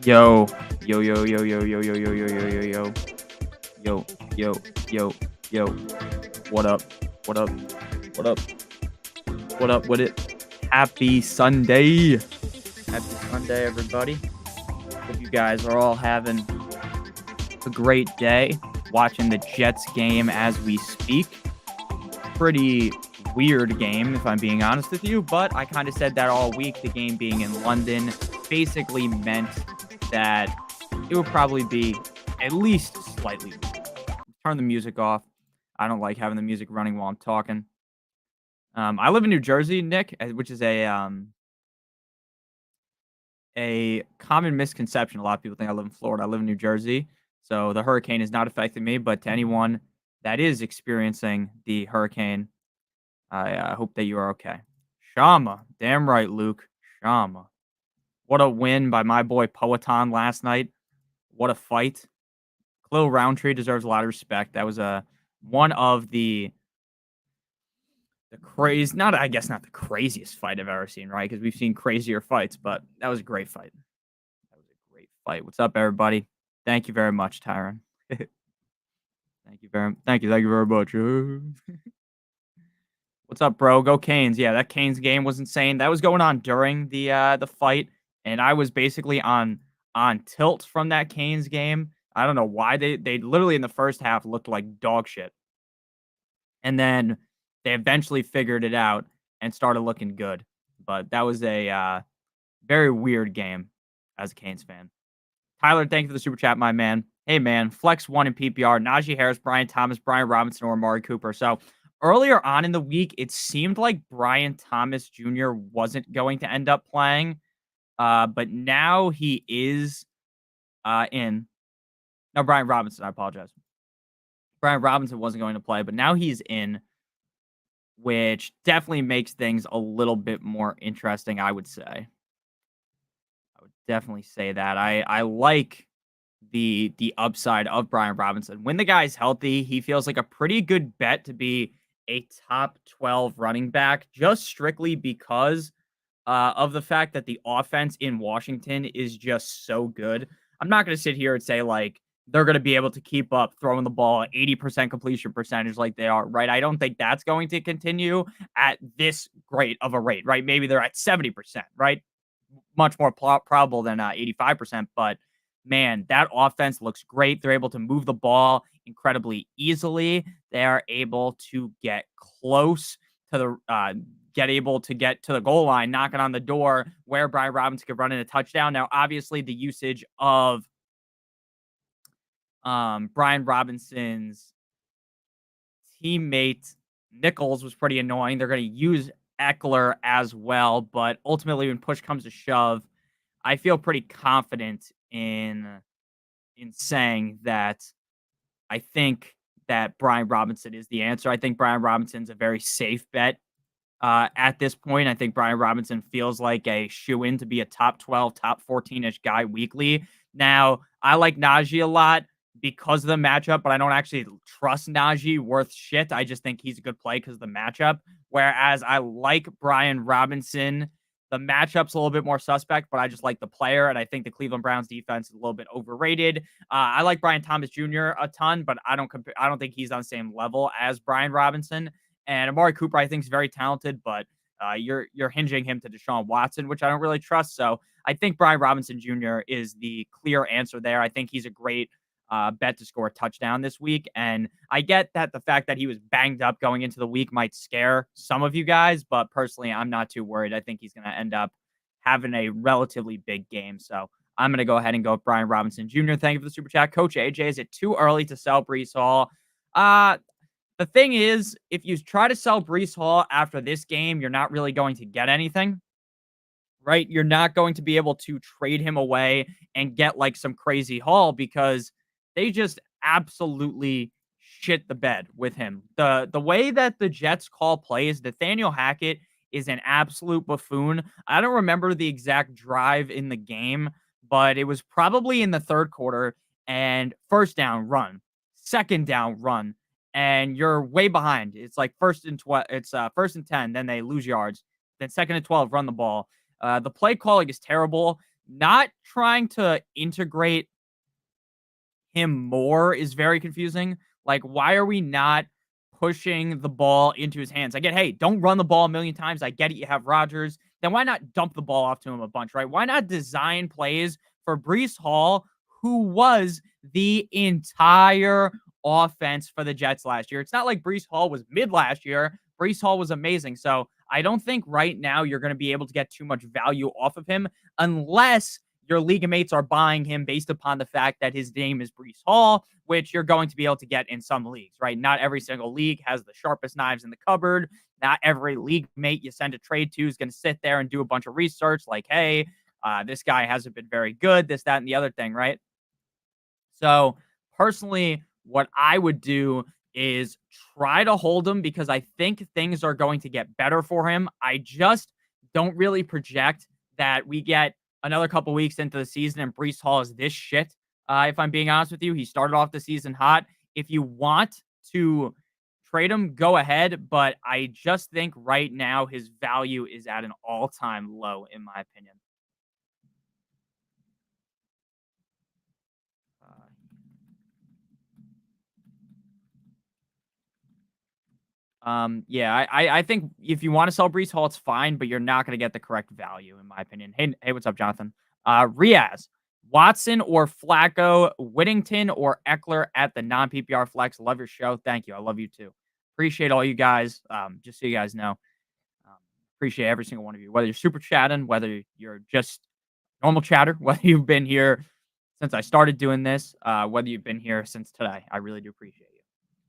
Yo, yo, yo, yo, yo, yo, yo, yo, yo, yo, yo, yo, yo, yo, yo, yo. What up? What up? What up? What up with it? Happy Sunday. Happy Sunday, everybody. Hope you guys are all having a great day. Watching the Jets game as we speak. Pretty weird game, if I'm being honest with you, but I kind of said that all week. The game being in London basically meant that it would probably be at least slightly weird. Turn the music off. I don't like having the music running while I'm talking. I live in New Jersey, Nick, which is a common misconception. A lot of people think I live in Florida. I live in New Jersey, so the hurricane is not affecting me. But to anyone that is experiencing the hurricane, I hope that you are okay. Shama, damn right, Luke. Shama. What a win by my boy Poetan last night. What a fight. Khalil Roundtree deserves a lot of respect. That was one of the crazy, not the craziest fight I've ever seen, right? Because we've seen crazier fights, but that was a great fight. That was a great fight. What's up, everybody? Thank you very much, Tyron. Thank you very much. What's up, bro? Go Canes. Yeah, that Canes game was insane. That was going on during the fight, and I was basically on tilt from that Canes game. I don't know why they literally in the first half looked like dog shit. And then they eventually figured it out and started looking good. But that was a very weird game as a Canes fan. Tyler, thank you for the super chat, my man. Hey, man, flex 1 in PPR, Najee Harris, Brian Thomas, Brian Robinson, or Amari Cooper. So earlier on in the week, it seemed like Brian Thomas Jr. wasn't going to end up playing. But now he is in. No, Brian Robinson, I apologize. Brian Robinson wasn't going to play, but now he's in, which definitely makes things a little bit more interesting, I would say. I would definitely say that. I like the upside of Brian Robinson. When the guy's healthy, he feels like a pretty good bet to be a top 12 running back, just strictly because of the fact that the offense in Washington is just so good. I'm not going to sit here and say, like, they're going to be able to keep up throwing the ball at 80% completion percentage like they are, right? I don't think that's going to continue at this great of a rate, right? Maybe they're at 70%, right? Much more probable than 85%. But, man, that offense looks great. They're able to move the ball incredibly easily. They are able to get close to the get to the goal line, knocking on the door where Brian Robinson could run in a touchdown. Now, obviously, the usage of Brian Robinson's teammate Nichols was pretty annoying. They're going to use Eckler as well, but ultimately, when push comes to shove, I feel pretty confident in saying that I think that Brian Robinson is the answer. I think Brian Robinson's a very safe bet. At this point, I think Brian Robinson feels like a shoe-in to be a top 12, top 14-ish guy weekly. Now, I like Najee a lot because of the matchup, but I don't actually trust Najee worth shit. I just think he's a good play because of the matchup. Whereas I like Brian Robinson. The matchup's a little bit more suspect, but I just like the player, and I think the Cleveland Browns defense is a little bit overrated. I like Brian Thomas Jr. a ton, but I don't think he's on the same level as Brian Robinson. And Amari Cooper, I think, is very talented, but you're hinging him to Deshaun Watson, which I don't really trust. So I think Brian Robinson Jr. is the clear answer there. I think he's a great bet to score a touchdown this week. And I get that the fact that he was banged up going into the week might scare some of you guys, but personally, I'm not too worried. I think he's going to end up having a relatively big game. So I'm going to go ahead and go with Brian Robinson Jr. Thank you for the super chat. Coach AJ, is it too early to sell Breece Hall? The thing is, if you try to sell Breece Hall after this game, you're not really going to get anything, right? You're not going to be able to trade him away and get like some crazy haul because they just absolutely shit the bed with him. The way that the Jets call plays, Nathaniel Hackett is an absolute buffoon. I don't remember the exact drive in the game, but it was probably in the third quarter, and first down, run, second down, run, and you're way behind. It's like first and 10, then they lose yards. Then second and 12, run the ball. The play calling is terrible. not trying to integrate him more is very confusing. Like, why are we not pushing the ball into his hands? I get, hey, don't run the ball a million times. I get it. You have Rodgers. Then why not dump the ball off to him a bunch, right? Why not design plays for Breece Hall, who was the entire offense for the Jets last year? It's not like Breece Hall was mid last year. Breece Hall was amazing. So I don't think right now you're going to be able to get too much value off of him unless your league mates are buying him based upon the fact that his name is Breece Hall, which you're going to be able to get in some leagues, right? Not every single league has the sharpest knives in the cupboard. Not every league mate you send a trade to is going to sit there and do a bunch of research like, hey, this guy hasn't been very good, this, that, and the other thing, right? So personally, what I would do is try to hold him because I think things are going to get better for him. I just don't really project that we get another couple weeks into the season and Breece Hall is this shit. If I'm being honest with you, he started off the season hot. If you want to trade him, go ahead. But I just think right now his value is at an all-time low, in my opinion. Uh, yeah, I think if you want to sell Breece Hall, it's fine, but you're not going to get the correct value, in my opinion. Hey, what's up, Jonathan? Riaz, Watson or Flacco, Whittington or Eckler at the non PPR flex. Love your show. Thank you. I love you too. Appreciate all you guys. Just so you guys know, um, appreciate every single one of you, whether you're super chatting, whether you're just normal chatter, whether you've been here since I started doing this, whether you've been here since today. I really do appreciate you.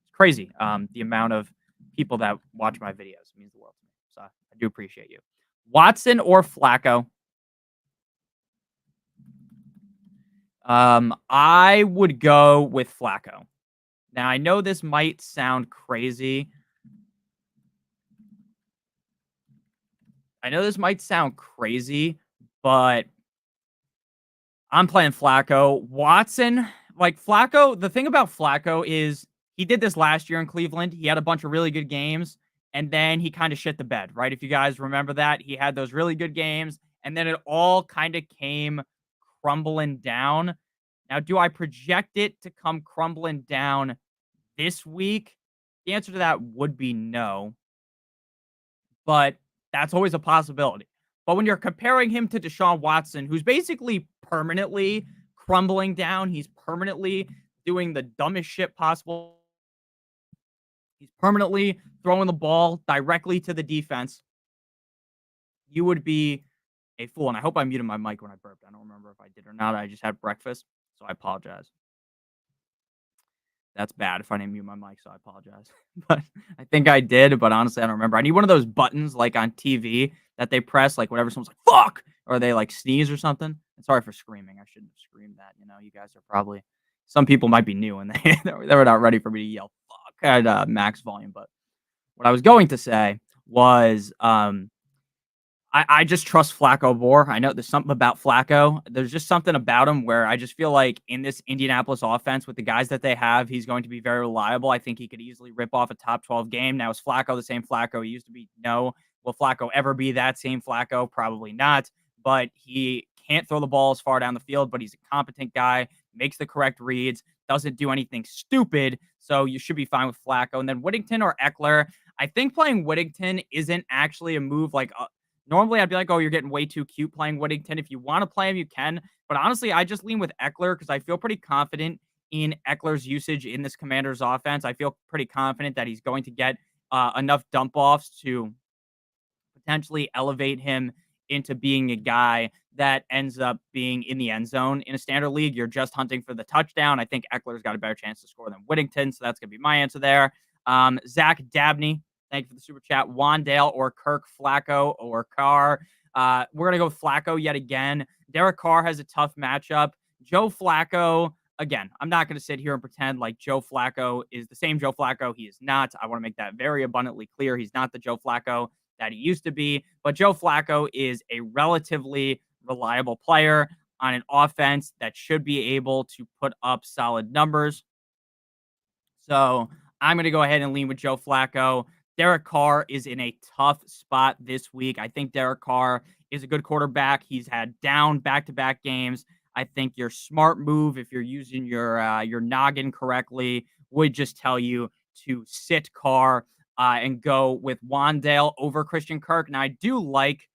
It's crazy. The amount of people that watch my videos means the world to me. So I do appreciate you. Watson or Flacco? I would go with Flacco. Now I know this might sound crazy. But I'm playing Flacco. Watson, like Flacco, the thing about Flacco is he did this last year in Cleveland. He had a bunch of really good games, and then he kind of shit the bed, right? If you guys remember that, he had those really good games, and then it all kind of came crumbling down. Now, do I project it to come crumbling down this week? The answer to that would be no, but that's always a possibility. But when you're comparing him to Deshaun Watson, who's basically permanently crumbling down, he's permanently doing the dumbest shit possible. He's permanently throwing the ball directly to the defense. You would be a fool. And I hope I muted my mic when I burped. I don't remember if I did or not. I just had breakfast, so I apologize. That's bad if I didn't mute my mic, so I apologize. But I think I did, but honestly, I don't remember. I need one of those buttons like on TV that they press, like whenever someone's like, fuck, or they like sneeze or something. And sorry for screaming. I shouldn't have screamed that. You know, you guys are probably, some people might be new and they were not ready for me to yell fuck at max volume. But what I was going to say was, I just trust Flacco more. I know there's something about Flacco. There's just something about him where I just feel like in this Indianapolis offense with the guys that they have, he's going to be very reliable. I think he could easily rip off a top 12 game. Now, is Flacco the same Flacco he used to be? No. Will Flacco ever be that same Flacco? Probably not. But he can't throw the ball as far down the field, but he's a competent guy, makes the correct reads, doesn't do anything stupid. So you should be fine with Flacco. And then Whittington or Eckler. I think playing Whittington isn't actually a move like normally, I'd be like, oh, you're getting way too cute playing Whittington. If you want to play him, you can. But honestly, I just lean with Eckler because I feel pretty confident in Eckler's usage in this Commander's offense. I feel pretty confident that he's going to get enough dump offs to potentially elevate him into being a guy that ends up being in the end zone. In a standard league, you're just hunting for the touchdown. I think Eckler's got a better chance to score than Whittington, so that's going to be my answer there. Zach Dabney, thank you for the super chat. Wandale or Kirk, Flacco or Carr. We're going to go with Flacco yet again. Derek Carr has a tough matchup. Joe Flacco, again, I'm not going to sit here and pretend like Joe Flacco is the same Joe Flacco. He is not. I want to make that very abundantly clear. He's not the Joe Flacco that he used to be. But Joe Flacco is a relatively reliable player on an offense that should be able to put up solid numbers. So I'm going to go ahead and lean with Joe Flacco. Derek Carr is in a tough spot this week. I think Derek Carr is a good quarterback. He's had down back-to-back games. I think your smart move, if you're using your noggin correctly, would just tell you to sit Carr and go with Wandale over Christian Kirk. Now, I do like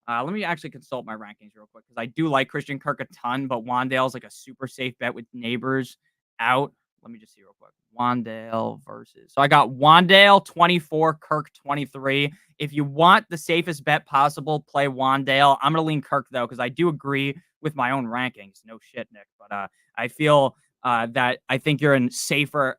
let me actually consult my rankings real quick because I do like Christian Kirk a ton, but Wandale's like a super safe bet with neighbors out. Let me just see real quick. Wandale versus. So I got Wandale 24, Kirk 23. If you want the safest bet possible, play Wandale. I'm going to lean Kirk, though, because I do agree with my own rankings. No shit, Nick. But I feel that I think you're in safer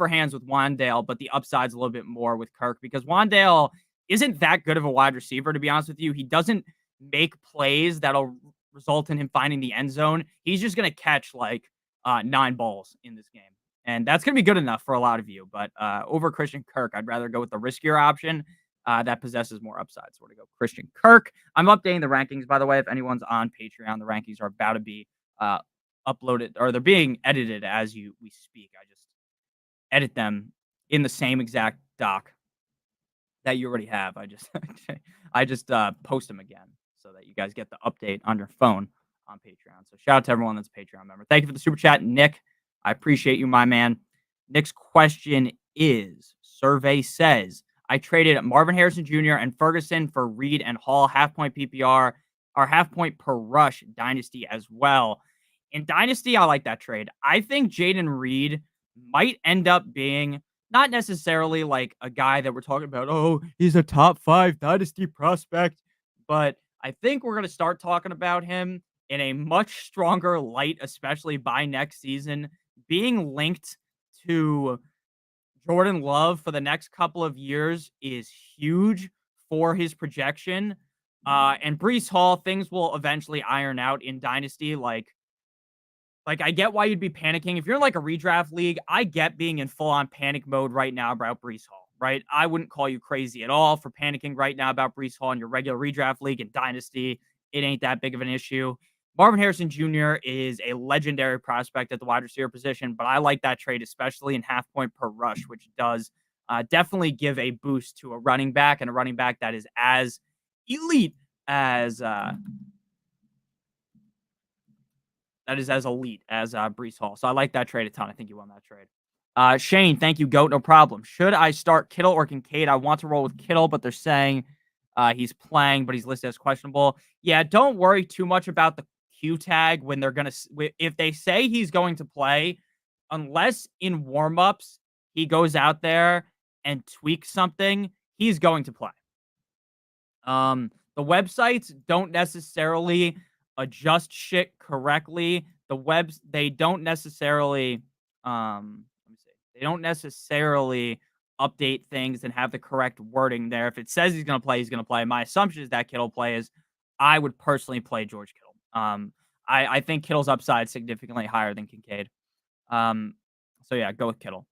hands with Wandale, but the upside's a little bit more with Kirk because Wandale isn't that good of a wide receiver, to be honest with you. He doesn't make plays that'll result in him finding the end zone. He's just going to catch like 9 balls in this game. And that's going to be good enough for a lot of you. But over Christian Kirk, I'd rather go with the riskier option that possesses more upside. So we're going to go Christian Kirk. I'm updating the rankings, by the way. If anyone's on Patreon, the rankings are about to be uploaded, or they're being edited as we speak. I just edit them in the same exact doc that you already have. I just post them again so that you guys get the update on your phone on Patreon. So shout out to everyone that's a Patreon member. Thank you for the super chat, Nick. I appreciate you, my man. Nick's question is: survey says I traded Marvin Harrison Jr. and Ferguson for Reed and Hall, half point PPR or half point per rush Dynasty as well. In Dynasty, I like that trade. I think Jaden Reed might end up being not necessarily like a guy that we're talking about, oh, he's a top 5 Dynasty prospect, but I think we're going to start talking about him in a much stronger light, especially by next season, being linked to Jordan Love for the next couple of years is huge for his projection. And Breece Hall, things will eventually iron out in Dynasty. Like, I get why you'd be panicking. If you're in like a redraft league, I get being in full on panic mode right now about Breece Hall, right? I wouldn't call you crazy at all for panicking right now about Breece Hall in your regular redraft league and Dynasty. It ain't that big of an issue. Marvin Harrison Jr. is a legendary prospect at the wide receiver position, but I like that trade, especially in half point per rush, which does definitely give a boost to a running back and a running back that is as elite as Breece Hall. So I like that trade a ton. I think you won that trade. Shane, thank you, GOAT. No problem. Should I start Kittle or Kincaid? I want to roll with Kittle, but they're saying he's playing, but he's listed as questionable. Yeah, don't worry too much about the Q tag when they're going to, if they say he's going to play, unless in warmups he goes out there and tweaks something, he's going to play. The websites don't necessarily adjust shit correctly. They don't necessarily let me see. They don't necessarily update things and have the correct wording there. If it says he's gonna play, he's gonna play. My assumption is that Kittle plays. I would personally play George Kittle. I think Kittle's upside is significantly higher than Kincaid. So yeah, go with Kittle.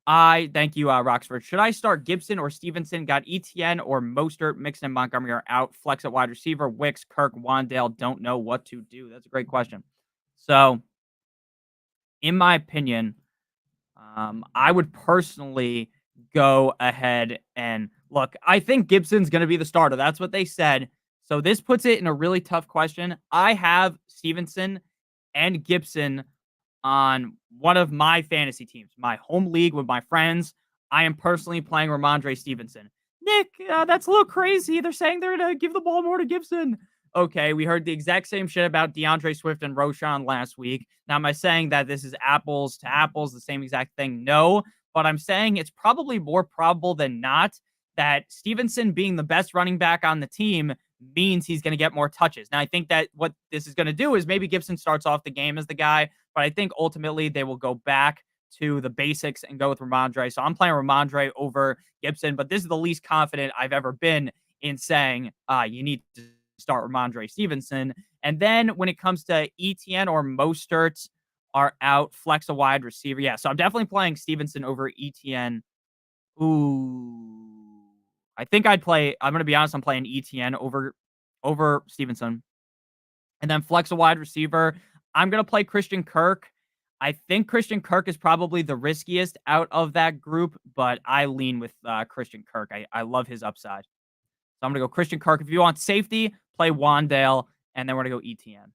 Thank you, Roxford. Should I start Gibson or Stevenson? Got ETN or Mostert, Mixon and Montgomery are out. Flex at wide receiver. Wicks, Kirk, Wandale. Don't know what to do. That's a great question. So, in my opinion, I would personally go ahead and look. I think Gibson's going to be the starter. That's what they said. So this puts it in a really tough question. I have Stevenson and Gibson on one of my fantasy teams, my home league with my friends. I am personally playing Ramondre Stevenson. Nick, that's a little crazy. They're saying they're going to give the ball more to Gibson. Okay, we heard the exact same shit about DeAndre Swift and Roshan last week. Now, am I saying that this is apples to apples, the same exact thing? No, but I'm saying it's probably more probable than not that Stevenson being the best running back on the team means he's going to get more touches. Now, I think that what this is going to do is maybe Gibson starts off the game as the guy, but I think ultimately they will go back to the basics and go with Ramondre. So I'm playing Ramondre over Gibson, but this is the least confident I've ever been in saying you need to start Ramondre Stevenson. And then when it comes to ETN or Mostert are out, flex a wide receiver. Yeah, so I'm definitely playing Stevenson over ETN. Ooh. I think I'm going to be honest, I'm playing ETN over Stevenson. And then flex a wide receiver. I'm going to play Christian Kirk. I think Christian Kirk is probably the riskiest out of that group, but I lean with Christian Kirk. I love his upside. So I'm going to go Christian Kirk. If you want safety, play Wandale, and then we're going to go ETN.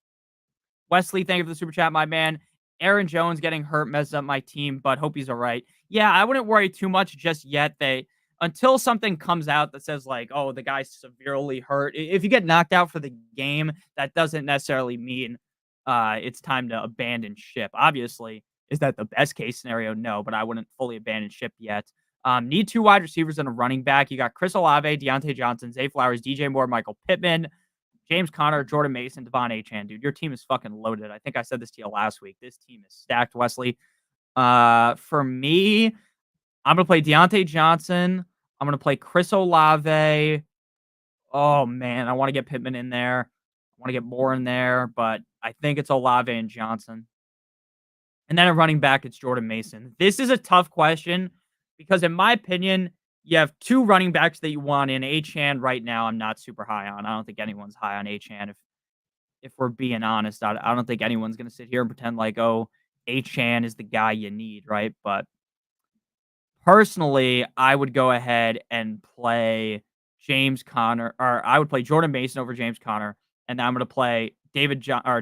Wesley, thank you for the super chat, my man. Aaron Jones getting hurt messed up my team, but hope he's all right. Yeah, I wouldn't worry too much just yet. Until something comes out that says like, oh, the guy's severely hurt. If you get knocked out for the game, that doesn't necessarily mean it's time to abandon ship. Obviously, is that the best case scenario? No, but I wouldn't fully abandon ship yet. Need 2 wide receivers and a running back. You got Chris Olave, Deontay Johnson, Zay Flowers, DJ Moore, Michael Pittman, James Conner, Jordan Mason, Devon Achane, dude. Your team is fucking loaded. I think I said this to you last week. This team is stacked, Wesley. For me, I'm going to play Deontay Johnson. I'm going to play Chris Olave. Oh, man. I want to get Pittman in there. I want to get Moore in there, but I think it's Olave and Johnson. And then a running back, it's Jordan Mason. This is a tough question because, in my opinion, you have 2 running backs that you want in. Achane right now, I'm not super high on. I don't think anyone's high on Achane. If we're being honest, I don't think anyone's going to sit here and pretend like, oh, Achane is the guy you need, right? But personally, I would go ahead and play James Conner, or I would play Jordan Mason over James Conner, and I'm going to play Deontay Johnson,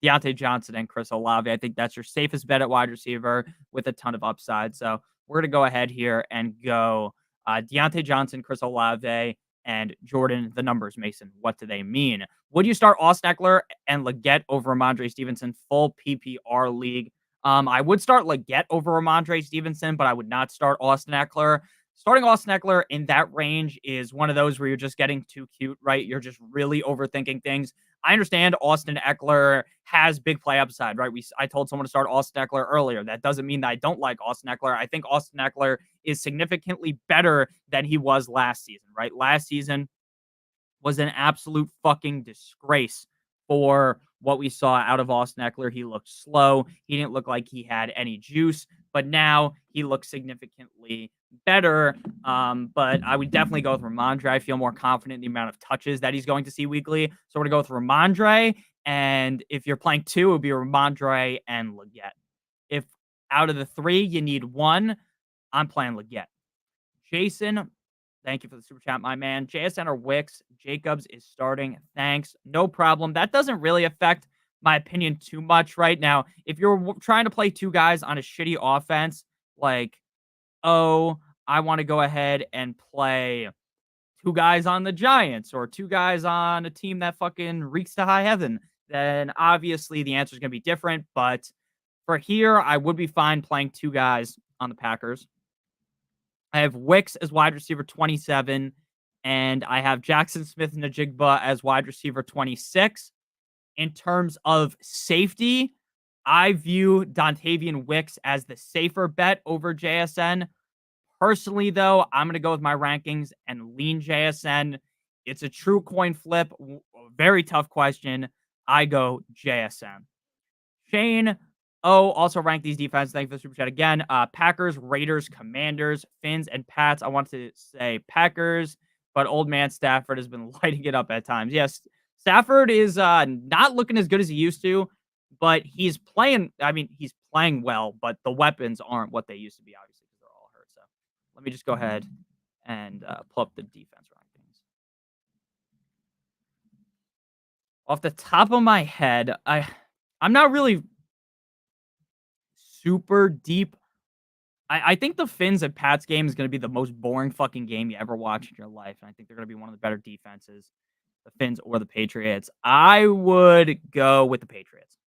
Deontay Johnson, and Chris Olave. I think that's your safest bet at wide receiver with a ton of upside. So we're going to go ahead here and go Deontay Johnson, Chris Olave, and Jordan. The numbers, Mason. What do they mean? Would you start Austin Eckler and Leggett over Ramondre Stevenson full PPR league? I would start Leggett over Ramondre Stevenson, but I would not start Austin Eckler. Starting Austin Eckler in that range is one of those where you're just getting too cute, right? You're just really overthinking things. I understand Austin Eckler has big play upside, right? I told someone to start Austin Eckler earlier. That doesn't mean that I don't like Austin Eckler. I think Austin Eckler is significantly better than he was last season, right? Last season was an absolute fucking disgrace for what we saw out of Austin Eckler. He looked slow. He didn't look like he had any juice, but now he looks significantly better. But I would definitely go with Ramondre. I feel more confident in the amount of touches that he's going to see weekly. So we're going to go with Ramondre. And if you're playing 2, it would be Ramondre and Leggett. If out of the 3, you need 1, I'm playing Leggett. Jason, thank you for the super chat, my man. JSN or Wicks, Jacobs is starting. Thanks. No problem. That doesn't really affect my opinion too much right now. If you're trying to play 2 guys on a shitty offense, like, oh, I want to go ahead and play 2 guys on the Giants or 2 guys on a team that fucking reeks to high heaven, then obviously the answer is going to be different. But for here, I would be fine playing 2 guys on the Packers. I have Wicks as wide receiver 27, and I have Jackson Smith-Njigba as wide receiver 26. In terms of safety, I view Dontavian Wicks as the safer bet over JSN. Personally, though, I'm going to go with my rankings and lean JSN. It's a true coin flip. Very tough question. I go JSN. Shane, also rank these defenses. Thank you for the super chat again. Packers, Raiders, Commanders, Finns, and Pats. I want to say Packers, but old man Stafford has been lighting it up at times. Yes, Stafford is not looking as good as he used to, but he's playing. I mean, he's playing well, but the weapons aren't what they used to be, obviously, because they're all hurt. So let me just go ahead and pull up the defense rankings. Off the top of my head, I'm not really super deep. I think the Finns and Pats game is going to be the most boring fucking game you ever watch in your life. And I think they're going to be one of the better defenses, the Finns or the Patriots. I would go with the Patriots.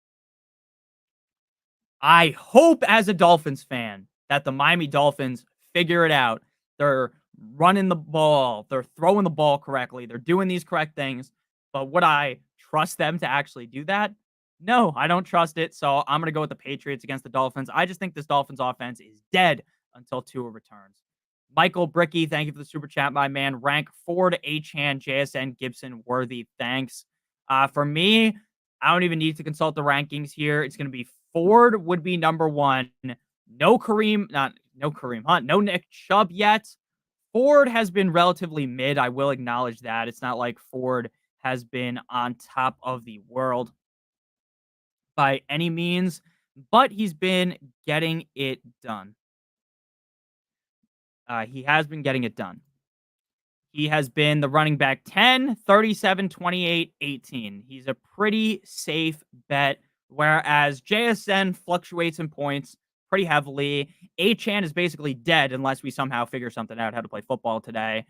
I hope as a Dolphins fan that the Miami Dolphins figure it out. They're running the ball. They're throwing the ball correctly. They're doing these correct things. But would I trust them to actually do that? No, I don't trust it. So I'm going to go with the Patriots against the Dolphins. I just think this Dolphins offense is dead until Tua returns. Michael Bricky, thank you for the super chat, my man. Rank Ford, Achane, JSN, Gibson, Worthy. Thanks. For me, I don't even need to consult the rankings here. It's going to be Ford would be number 1. No Kareem Hunt, no Nick Chubb yet. Ford has been relatively mid. I will acknowledge that. It's not like Ford has been on top of the world by any means, but he's been getting it done. He has been getting it done. He has been the running back 10, 37, 28, 18. He's a pretty safe bet, whereas JSN fluctuates in points pretty heavily. Achan is basically dead unless we somehow figure something out how to play football today.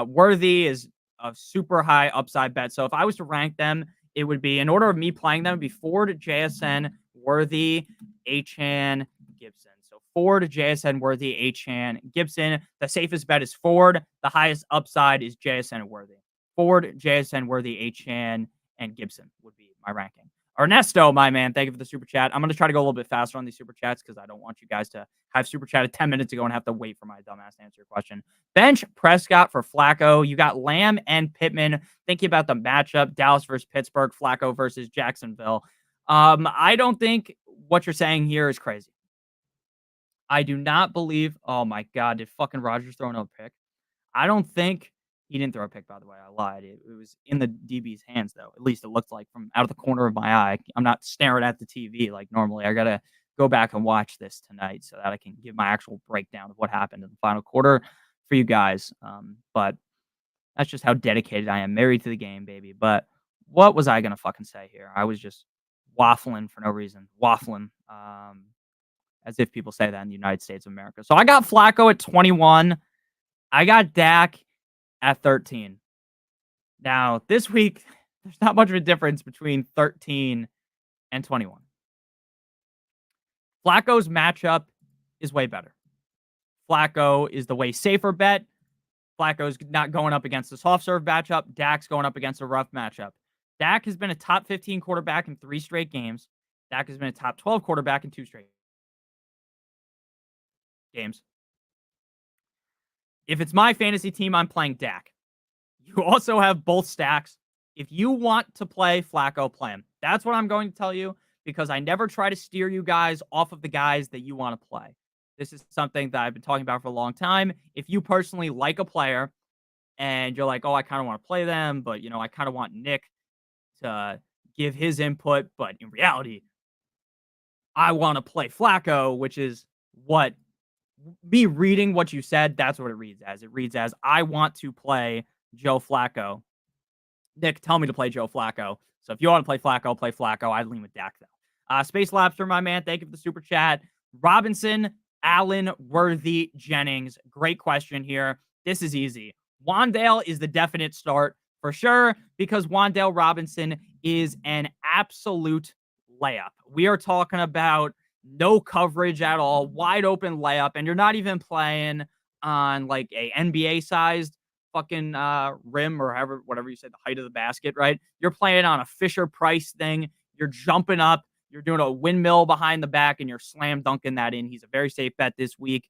Worthy is a super high upside bet. So if I was to rank them, it would be, in order of me playing them, it would be Ford, JSN, Worthy, Achan, Gibson. So Ford, JSN, Worthy, Achan, Gibson. The safest bet is Ford. The highest upside is JSN and Worthy. Ford, JSN, Worthy, Achan, and Gibson would be my ranking. Ernesto, my man, thank you for the super chat. I'm going to try to go a little bit faster on these super chats because I don't want you guys to have super chatted 10 minutes ago and have to wait for my dumbass to answer your question. Bench Prescott for Flacco. You got Lamb and Pittman. Thinking about the matchup, Dallas versus Pittsburgh, Flacco versus Jacksonville. I don't think what you're saying here is crazy. I do not believe. Oh my God, did fucking Rodgers throw another pick? I don't think he didn't throw a pick. By the way, I lied. It was in the DB's hands, though. At least it looked like from out of the corner of my eye. I'm not staring at the TV like normally. I gotta go back and watch this tonight so that I can give my actual breakdown of what happened in the final quarter for you guys. But that's just how dedicated I am. Married to the game, baby. But what was I gonna fucking say here? I was just waffling for no reason. Waffling. As if people say that in the United States of America. So I got Flacco at 21. I got Dak at 13. Now, this week, there's not much of a difference between 13 and 21. Flacco's matchup is way better. Flacco is the way safer bet. Flacco's not going up against a soft serve matchup. Dak's going up against a rough matchup. Dak has been a top 15 quarterback in 3 straight games. Dak has been a top 12 quarterback in 2 straight games. If it's my fantasy team, I'm playing Dak. You also have both stacks. If you want to play Flacco, play him. That's what I'm going to tell you because I never try to steer you guys off of the guys that you want to play. This is something that I've been talking about for a long time. If you personally like a player and you're like, oh, I kind of want to play them, but, I kind of want Nick to give his input. But in reality, I want to play Flacco, which is what me reading what you said, that's what it reads as. It reads as, I want to play Joe Flacco. Nick, tell me to play Joe Flacco. So if you want to play Flacco. I'd lean with Dak, though. Space Lapster, my man, thank you for the super chat. Robinson, Allen, Worthy, Jennings. Great question here. This is easy. Wan'Dale is the definite start for sure because Wan'Dale Robinson is an absolute layup. We are talking about no coverage at all, wide open layup, and you're not even playing on like a NBA sized fucking rim or whatever you say, the height of the basket, right? You're playing on a Fisher Price thing. You're jumping up, you're doing a windmill behind the back, and you're slam dunking that in. He's a very safe bet this week.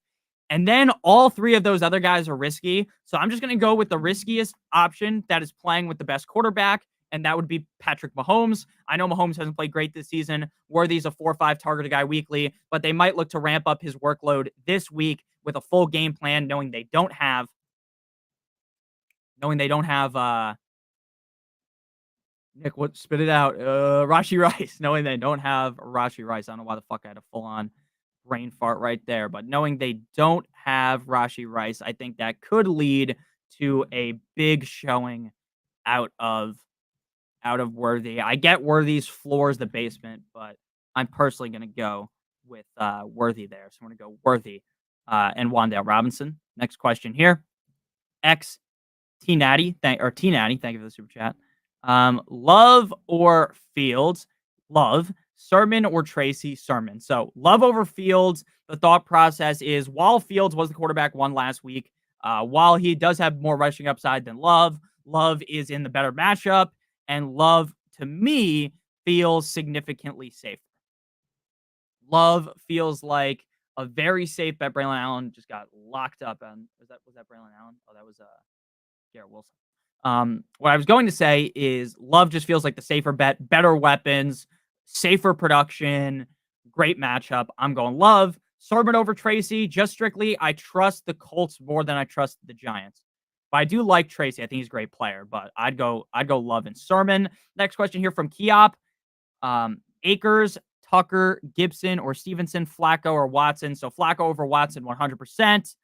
And then all 3 of those other guys are risky. So I'm just going to go with the riskiest option that is playing with the best quarterback, and that would be Patrick Mahomes. I know Mahomes hasn't played great this season. Worthy's a 4-5 targeted guy weekly, but they might look to ramp up his workload this week with a full game plan, knowing they don't have Nick, what spit it out? Rashee Rice. Knowing they don't have Rashee Rice. I don't know why the fuck I had a full-on brain fart right there. But knowing they don't have Rashee Rice, I think that could lead to a big showing out of Worthy. I get Worthy's floor is the basement, but I'm personally going to go with Worthy there. So I'm going to go Worthy and Wan'Dale Robinson. Next question here. T Natty, thank you for the super chat. Love or Fields? Love. Sermon or Tracy? Sermon. So Love over Fields. The thought process is while Fields was the quarterback 1 last week, while he does have more rushing upside than Love, Love is in the better matchup, and Love to me feels significantly safer. Love feels like a very safe bet. Braylon Allen just got locked up on. Was that Braylon Allen? Oh, that was Garrett Wilson. What I was going to say is Love just feels like the safer bet, better weapons, safer production, great matchup. I'm going Love. Sermon over Tracy. Just strictly, I trust the Colts more than I trust the Giants. But I do like Tracy. I think he's a great player, but I'd go Love and Sermon. Next question here from Keop. Akers, Tucker, Gibson, or Stevenson, Flacco, or Watson. So Flacco over Watson 100%.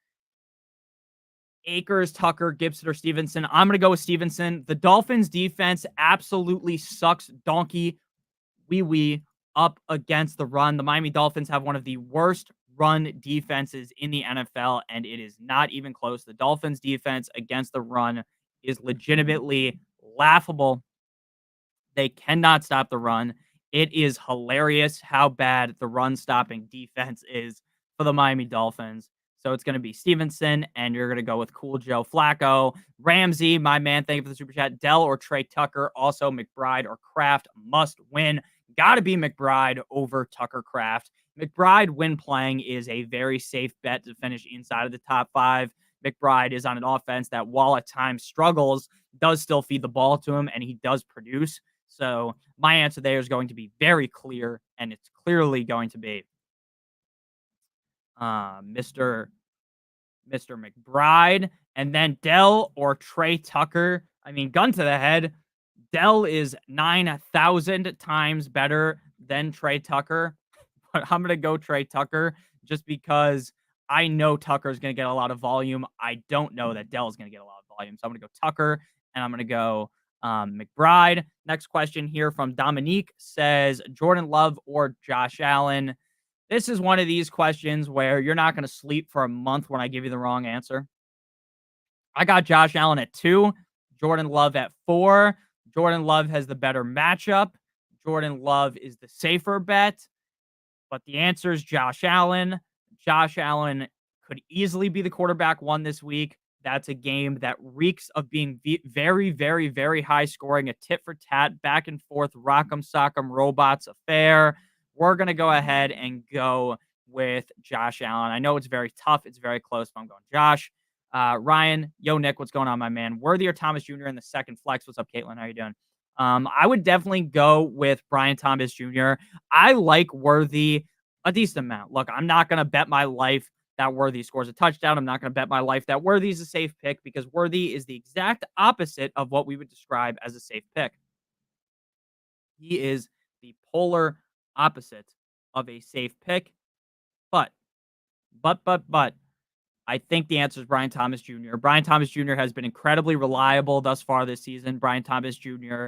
Akers, Tucker, Gibson, or Stevenson. I'm going to go with Stevenson. The Dolphins defense absolutely sucks donkey wee up against the run. The Miami Dolphins have one of the worst run defenses in the NFL, and it is not even close. The Dolphins defense against the run is legitimately laughable. They cannot stop the run. It is hilarious how bad the run stopping defense is for the Miami Dolphins. So it's going to be Stevenson, and you're going to go with Cool Joe Flacco. Ramsey, my man, thank you for the super chat. Dell or Trey Tucker, also McBride or Kraft must win. Got to be McBride over Tucker Kraft. McBride, when playing, is a very safe bet to finish inside of the top 5. McBride is on an offense that, while at times struggles, does still feed the ball to him, and he does produce. So my answer there is going to be very clear, and it's clearly going to be Mr. McBride, and then Dell or Trey Tucker. I mean, gun to the head, Dell is 9,000 times better than Trey Tucker, but I'm going to go Trey Tucker just because I know Tucker is going to get a lot of volume. I don't know that Dell is going to get a lot of volume. So I'm going to go Tucker, and I'm going to go McBride. Next question here from Dominique says Jordan Love or Josh Allen. This is one of these questions where you're not going to sleep for a month when I give you the wrong answer. I got Josh Allen at 2, Jordan Love at 4. Jordan Love has the better matchup. Jordan Love is the safer bet, but the answer is Josh Allen. Josh Allen could easily be the quarterback 1 this week. That's a game that reeks of being very, very, very high scoring, a tit for tat, back and forth, rock'em sock'em robots affair. We're going to go ahead and go with Josh Allen. I know it's very tough. It's very close, but I'm going Josh. Ryan, yo, Nick, what's going on, my man? Worthy or Thomas Jr. in the second flex? What's up, Caitlin? How you doing? I would definitely go with Brian Thomas Jr. I like Worthy a decent amount. Look, I'm not going to bet my life that Worthy scores a touchdown. I'm not going to bet my life that Worthy is a safe pick because Worthy is the exact opposite of what we would describe as a safe pick. He is the polar opposite of a safe pick. But, I think the answer is Brian Thomas Jr. Brian Thomas Jr. has been incredibly reliable thus far this season. Brian Thomas Jr.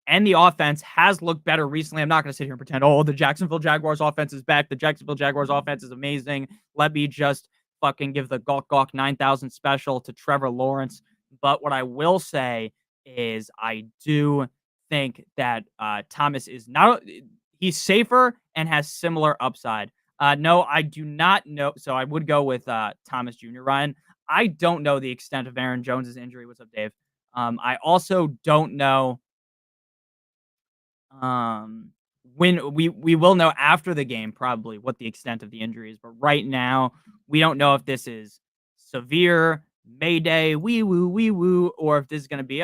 and the offense has looked better recently. I'm not going to sit here and pretend, oh, the Jacksonville Jaguars offense is back. The Jacksonville Jaguars offense is amazing. Let me just fucking give the Gawk Gawk 9,000 special to Trevor Lawrence. But what I will say is I do think that Thomas is not, he's safer and has similar upside. No, I do not know. So I would go with Thomas Jr. Ryan. I don't know the extent of Aaron Jones's injury. What's up, Dave? I also don't know. When we will know after the game probably what the extent of the injury is, but right now we don't know if this is severe, Mayday, wee woo, or if this is going to be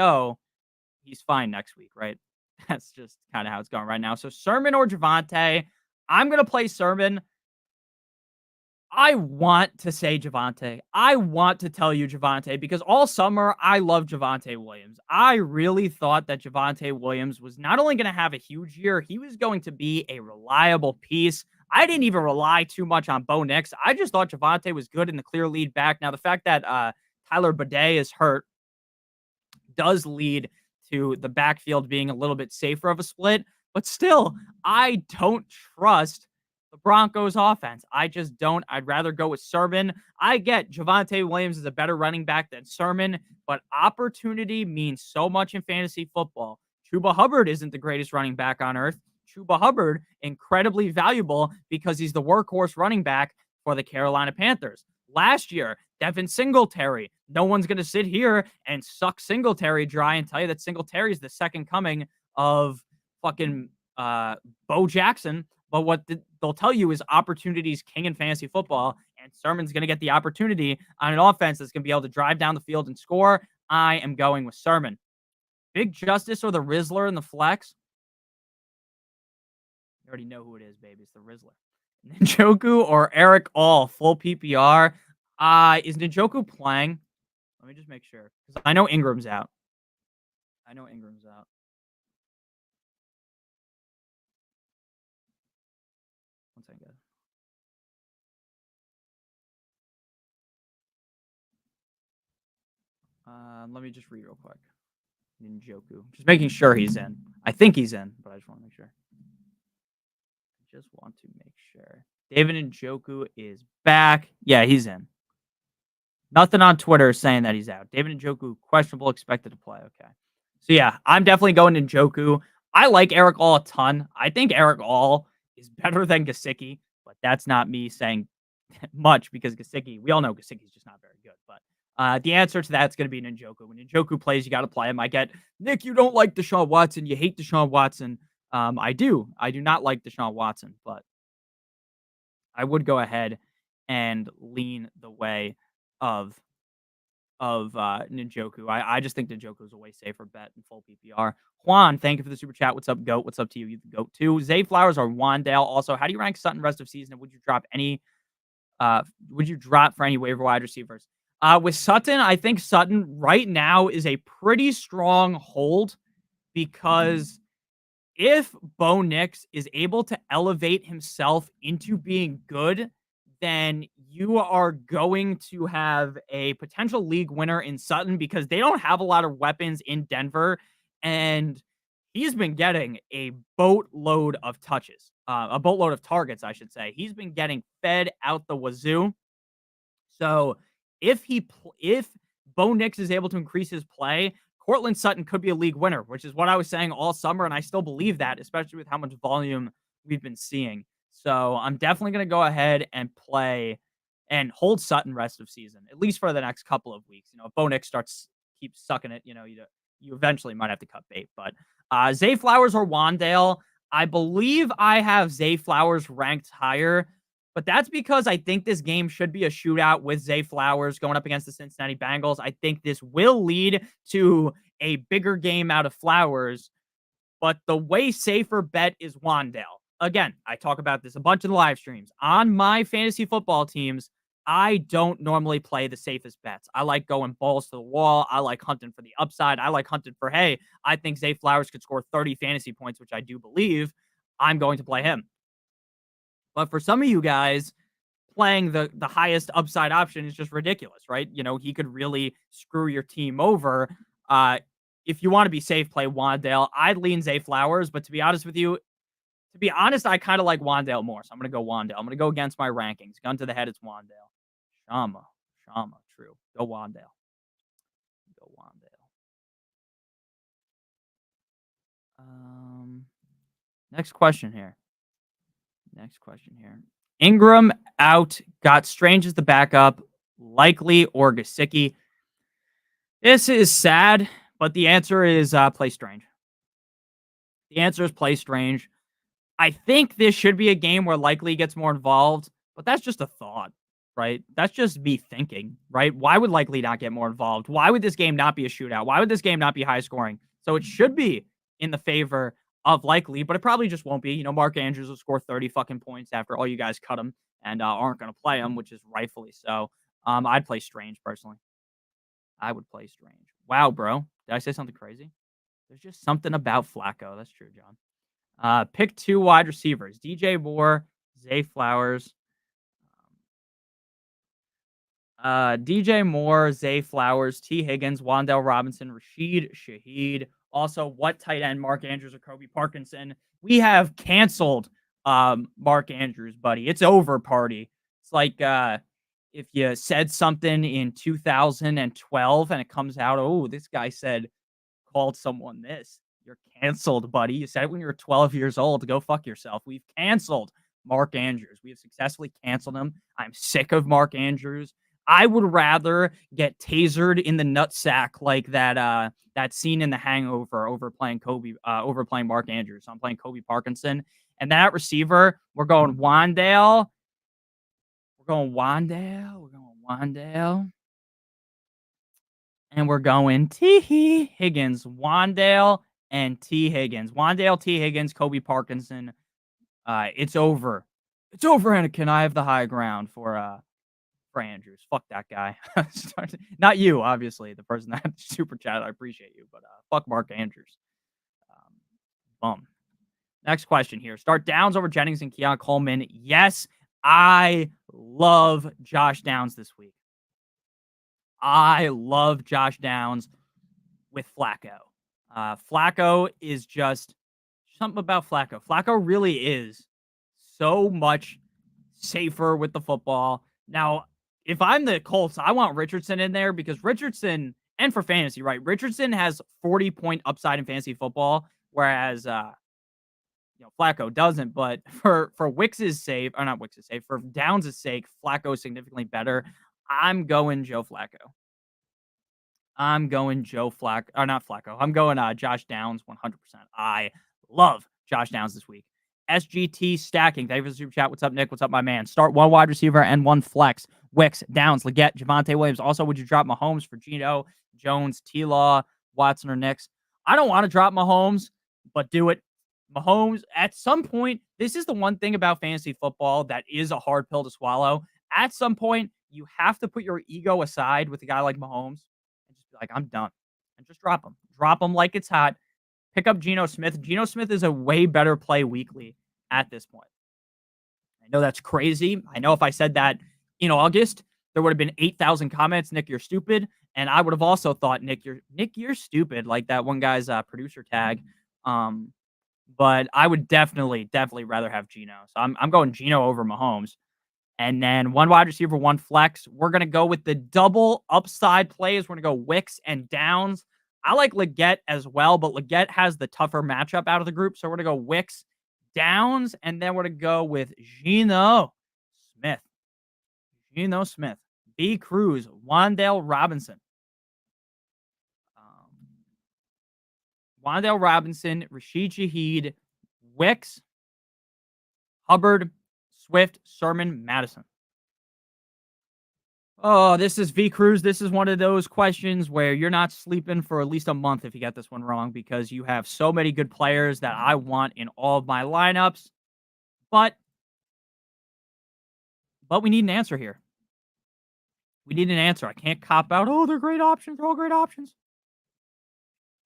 he's fine next week, right? That's just kind of how it's going right now. So Sermon or Javonte, I'm going to play Sermon. I want to say Javonte. I want to tell you Javonte because all summer I love Javonte Williams. I really thought that Javonte Williams was not only going to have a huge year, he was going to be a reliable piece. I didn't even rely too much on Bo Nix. I just thought Javonte was good in the clear lead back. Now, the fact that Tyler Bidet is hurt does lead to the backfield being a little bit safer of a split, but still, I don't trust the Broncos offense. I just don't. I'd rather go with Sermon. I get Javonte Williams is a better running back than Sermon, but opportunity means so much in fantasy football. Chuba Hubbard isn't the greatest running back on earth. Chuba Hubbard, incredibly valuable because he's the workhorse running back for the Carolina Panthers. Last year, Devin Singletary. No one's going to sit here and suck Singletary dry and tell you that Singletary is the second coming of fucking Bo Jackson. But what they'll tell you is opportunities king in fantasy football, and Sermon's going to get the opportunity on an offense that's going to be able to drive down the field and score. I am going with Sermon. Big Justice or the Rizzler in the flex? You already know who it is, baby. It's the Rizzler. Njoku or Eric All, full PPR. Is Njoku playing? Let me just make sure. Because I know Ingram's out. One second, guys. Let me just read real quick. Njoku. Just making sure he's in. I think he's in, but I just want to make sure. David Njoku is back. Yeah, he's in. Nothing on Twitter saying that he's out. David Njoku, questionable, expected to play. Okay. So, yeah, I'm definitely going Njoku. I like Eric All a ton. I think Eric All is better than Gesicki, but that's not me saying much because Gesicki, we all know Gesicki's just not very good. But the answer to that's going to be Njoku. When Njoku plays, you got to play him. I get, Nick, you don't like Deshaun Watson. You hate Deshaun Watson. I do. I do not like Deshaun Watson, but I would go ahead and lean the way of Njoku. I just think Njoku is a way safer bet in full PPR. Juan, thank you for the super chat. What's up, GOAT? What's up to you? You the GOAT too. Zay Flowers or Wandale. Also, how do you rank Sutton rest of season? And would you drop any? Would you drop for any waiver wide receivers? With Sutton, I think Sutton right now is a pretty strong hold because if Bo Nix is able to elevate himself into being good, then you are going to have a potential league winner in Sutton because they don't have a lot of weapons in Denver. And he's been getting a boatload of touches, a boatload of targets, I should say. He's been getting fed out the wazoo. So if Bo Nix is able to increase his play, Cortland Sutton could be a league winner, which is what I was saying all summer, and I still believe that, especially with how much volume we've been seeing. So I'm definitely going to go ahead and play and hold Sutton rest of season, at least for the next couple of weeks. If Bo Nix keeps sucking it, you eventually might have to cut bait. But Zay Flowers or Wandale, I believe I have Zay Flowers ranked higher. But that's because I think this game should be a shootout with Zay Flowers going up against the Cincinnati Bengals. I think this will lead to a bigger game out of Flowers. But the way safer bet is Wandale. Again, I talk about this a bunch in the live streams. On my fantasy football teams, I don't normally play the safest bets. I like going balls to the wall. I like hunting for the upside. I like hunting for, hey, I think Zay Flowers could score 30 fantasy points, which I do believe. I'm going to play him. But for some of you guys, playing the highest upside option is just ridiculous, right? He could really screw your team over. If you want to be safe, play Wandale. I'd lean Zay Flowers, but to be honest with you, I kind of like Wandale more. So I'm going to go Wandale. I'm going to go against my rankings. Gun to the head, it's Wandale. Shama, true. Go Wandale. Next question here. Ingram out. Got Strange as the backup. Likely or Gesicki. This is sad, but the answer is play Strange. The answer is play Strange. I think this should be a game where Likely gets more involved, but that's just a thought, right? That's just me thinking, right? Why would Likely not get more involved? Why would this game not be a shootout? Why would this game not be high scoring? So it should be in the favor of Likely, but it probably just won't be. Mark Andrews will score 30 fucking points after all you guys cut him and aren't going to play him, which is rightfully so. I'd play Strange personally. I would play Strange. Wow, bro. Did I say something crazy? There's just something about Flacco. That's true, John. Pick 2 wide receivers. DJ Moore, Zay Flowers. DJ Moore, Zay Flowers, T. Higgins, Wan'Dale Robinson, Rashid Shaheed. Also, what tight end, Mark Andrews or Kobe Parkinson? We have canceled Mark Andrews, buddy. It's over, party. It's like if you said something in 2012 and it comes out, oh, this guy called someone this. You're canceled, buddy. You said it when you were 12 years old. Go fuck yourself. We've canceled Mark Andrews. We have successfully canceled him. I'm sick of Mark Andrews. I would rather get tasered in the nutsack like that scene in The Hangover over playing Mark Andrews. So I'm playing Kobe Parkinson. And that receiver, we're going Wandale. And we're going T. Higgins. Wandale and T. Higgins. Wandale, T. Higgins, Kobe Parkinson. It's over. It's over, Anakin. I have the high ground for Andrews. Fuck that guy. Not you, obviously. The person that super chat, I appreciate you, but fuck Mark Andrews. Bum. Next question here. Start Downs over Jennings and Keon Coleman. Yes, I love Josh Downs this week. I love Josh Downs with Flacco. Flacco is just something about Flacco. Flacco really is so much safer with the football. Now, if I'm the Colts, I want Richardson in there because Richardson, and for fantasy, right? Richardson has 40-point upside in fantasy football, whereas Flacco doesn't. But for Wicks's sake, or not Wicks's sake, for Downs' sake, Flacco is significantly better. I'm going Joe Flacco. I'm going Joe Flacco, or not Flacco. I'm going Josh Downs 100%. I love Josh Downs this week. SGT stacking. Thank you for the super chat. What's up, Nick? What's up, my man? Start one wide receiver and one flex. Wicks, Downs, Leggett, Javonte Williams. Also, would you drop Mahomes for Gino, Jones, T-Law, Watson, or Knicks? I don't want to drop Mahomes, but do it. Mahomes, at some point, this is the one thing about fantasy football that is a hard pill to swallow. At some point, you have to put your ego aside with a guy like Mahomes and just be like, I'm done. And just drop him. Drop him like it's hot. Pick up Geno Smith. Geno Smith is a way better play weekly at this point. I know that's crazy. I know if I said that in August, there would have been 8,000 comments. Nick, you're stupid. And I would have also thought, Nick, you're stupid, like that one guy's producer tag. But I would definitely rather have Geno. So I'm going Geno over Mahomes. And then one wide receiver, one flex. We're going to go with the double upside plays. We're going to go Wicks and Downs. I like Leggett as well, but Leggett has the tougher matchup out of the group. So we're going to go Wicks, Downs, and then we're going to go with Geno Smith. Geno Smith. B. Cruz, Wan'Dale Robinson. Wan'Dale Robinson, Rashid Shaheed, Wicks, Hubbard, Swift, Sermon, Madison. Oh, this is V Cruz. This is one of those questions where you're not sleeping for at least a month if you get this one wrong because you have so many good players that I want in all of my lineups. But we need an answer here. We need an answer. I can't cop out. Oh, they're great options. They're all great options.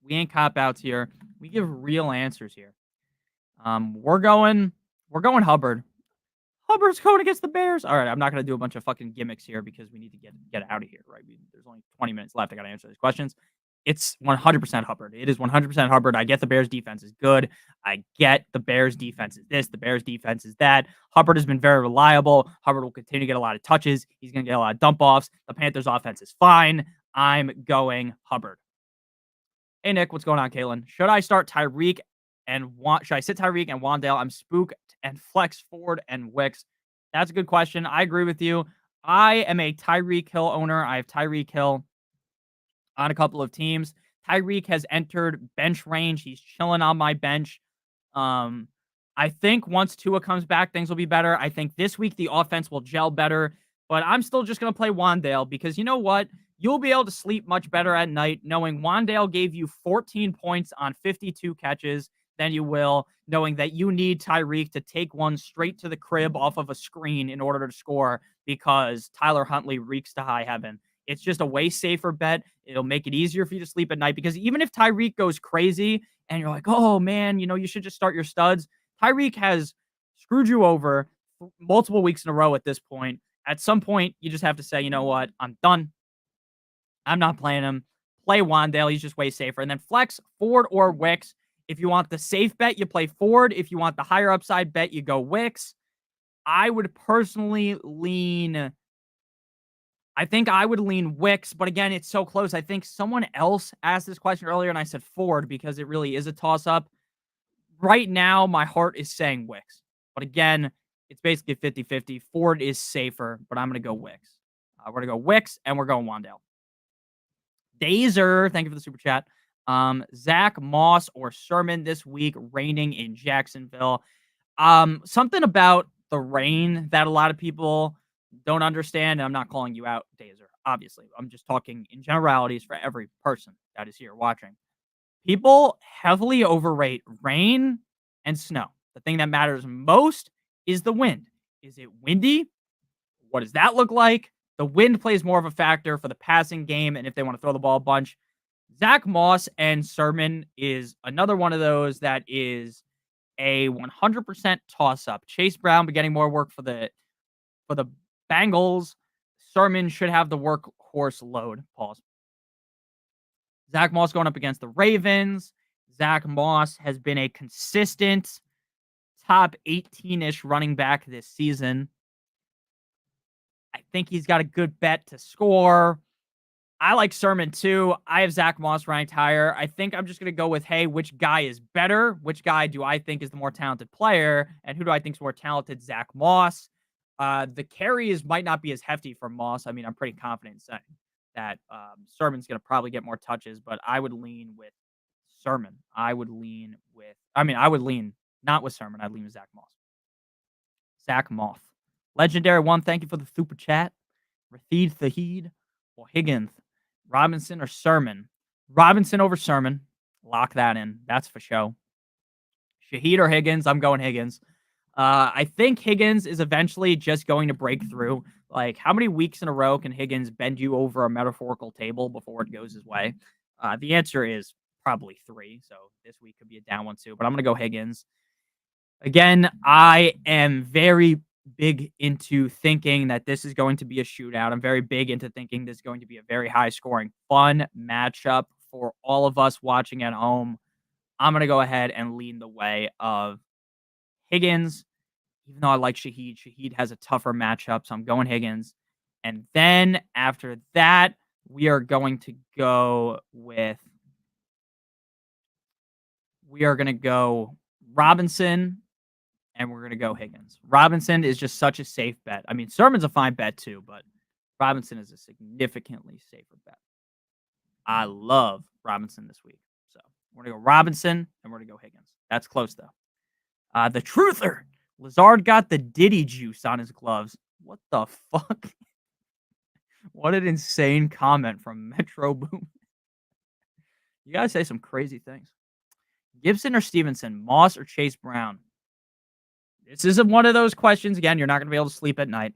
We ain't cop outs here. We give real answers here. We're going Hubbard. Hubbard's going against the Bears. All right, I'm not going to do a bunch of fucking gimmicks here because we need to get out of here, right? There's only 20 minutes left. I got to answer these questions. It's 100% Hubbard. It is 100% Hubbard. I get the Bears defense is good. I get the Bears defense is this. The Bears defense is that. Hubbard has been very reliable. Hubbard will continue to get a lot of touches. He's going to get a lot of dump offs. The Panthers offense is fine. I'm going Hubbard. Hey, Nick, what's going on, Kalen? Should I start Tyreek should I sit Tyreek and Wan'Dale? I'm spooked and flex Ford and Wicks. That's a good question. I agree with you. I am a Tyreek Hill owner. I have Tyreek Hill on a couple of teams. Tyreek has entered bench range. He's chilling on my bench. I think once Tua comes back, things will be better. I think this week the offense will gel better, but I'm still just going to play Wan'Dale because you know what? You'll be able to sleep much better at night knowing Wan'Dale gave you 14 points on 52 catches than you will knowing that you need Tyreek to take one straight to the crib off of a screen in order to score because Tyler Huntley reeks to high heaven. It's just a way safer bet. It'll make it easier for you to sleep at night because even if Tyreek goes crazy and you're like, oh man, you should just start your studs. Tyreek has screwed you over multiple weeks in a row at this point. At some point, you just have to say, you know what? I'm done. I'm not playing him. Play Wan'Dale. He's just way safer. And then flex Ford or Wicks. If you want the safe bet, you play Ford. If you want the higher upside bet, you go Wicks. I would personally lean. I think I would lean Wicks, but again, it's so close. I think someone else asked this question earlier, and I said Ford because it really is a toss-up. Right now, my heart is saying Wicks. But again, it's basically 50-50. Ford is safer, but I'm going to go Wicks. We're going to go Wicks, and we're going Wan'Dale. Dazer, thank you for the super chat. Zach Moss or Sermon this week raining in Jacksonville. Something about the rain that a lot of people don't understand, and I'm not calling you out, Dazer, obviously. I'm just talking in generalities for every person that is here watching. People heavily overrate rain and snow. The thing that matters most is the wind. Is it windy? What does that look like? The wind plays more of a factor for the passing game, and if they want to throw the ball a bunch. Zach Moss and Sermon is another one of those that is a 100% toss-up. Chase Brown be getting more work for the Bengals. Sermon should have the workhorse load. Pause. Zach Moss going up against the Ravens. Zach Moss has been a consistent top 18-ish running back this season. I think he's got a good bet to score. I like Sermon too. I have Zach Moss ranked higher. I think I'm just going to go with, hey, which guy is better? Which guy do I think is the more talented player? And who do I think is more talented? Zach Moss. The carries might not be as hefty for Moss. I mean, I'm pretty confident in saying that Sermon's going to probably get more touches, but I would lean with Sermon. I would lean not with Sermon. I'd lean with Zach Moss. Zach Moss. Legendary one, thank you for the super chat. Rashid Thahid or Higgins. Robinson or Sermon? Robinson over Sermon. Lock that in. That's for show. Shaheed or Higgins? I'm going Higgins. I think Higgins is eventually just going to break through. Like, how many weeks in a row can Higgins bend you over a metaphorical table before it goes his way? The answer is probably 3. So this week could be a down one too. But I'm going to go Higgins. Again, I am very big into thinking that this is going to be a shootout. I'm very big into thinking this is going to be a very high-scoring, fun matchup for all of us watching at home. I'm going to go ahead and lean the way of Higgins, even though I like Shaheed. Shaheed has a tougher matchup, so I'm going Higgins. And then after that, we are going to go Robinson, and we're going to go Higgins. Robinson is just such a safe bet. I mean, Sermon's a fine bet too, but Robinson is a significantly safer bet. I love Robinson this week. So we're going to go Robinson, and we're going to go Higgins. That's close, though. The truther. Lazard got the Diddy juice on his gloves. What the fuck? What an insane comment from Metro Boom. You guys say some crazy things. Gibson or Stevenson? Moss or Chase Brown? This isn't one of those questions. Again, you're not going to be able to sleep at night.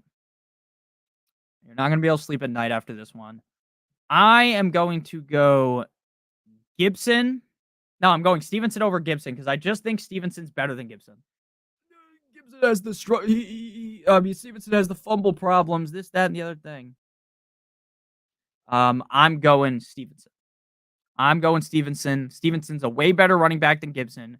You're not going to be able to sleep at night after this one. I am going to go Gibson. No, I'm going Stevenson over Gibson because I just think Stevenson's better than Gibson. Gibson has the Stevenson has the fumble problems, this, that, and the other thing. I'm going Stevenson. Stevenson's a way better running back than Gibson.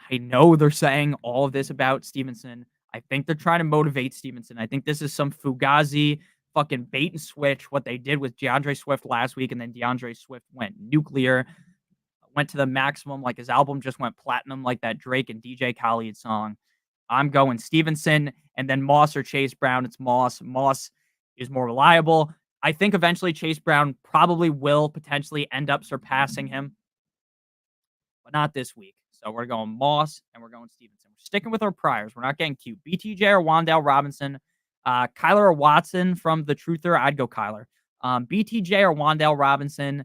I know they're saying all of this about Stevenson. I think they're trying to motivate Stevenson. I think this is some Fugazi fucking bait and switch, what they did with DeAndre Swift last week, and then DeAndre Swift went nuclear, went to the maximum, like his album just went platinum, like that Drake and DJ Khaled song. I'm going Stevenson, and then Moss or Chase Brown. It's Moss. Moss is more reliable. I think eventually Chase Brown probably will potentially end up surpassing him, but not this week. So we're going Moss and we're going Stevenson. We're sticking with our priors. We're not getting cute. BTJ or Wan'Dale Robinson. Kyler or Watson from the Truther. I'd go Kyler. BTJ or Wan'Dale Robinson.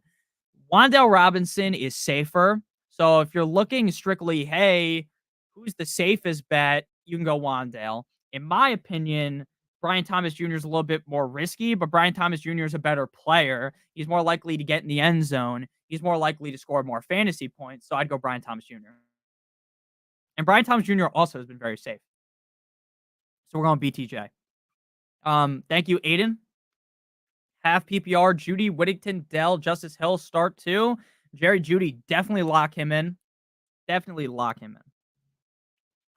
Wan'Dale Robinson is safer. So if you're looking strictly, hey, who's the safest bet? You can go Wan'Dale. In my opinion, Brian Thomas Jr. is a little bit more risky, but Brian Thomas Jr. is a better player. He's more likely to get in the end zone. He's more likely to score more fantasy points. So I'd go Brian Thomas Jr. And Brian Thomas Jr. also has been very safe. So we're going BTJ. Thank you, Aiden. Half PPR, Judy, Whittington, Dell, Justice Hill, start 2. Jerry Judy, definitely lock him in. Definitely lock him in.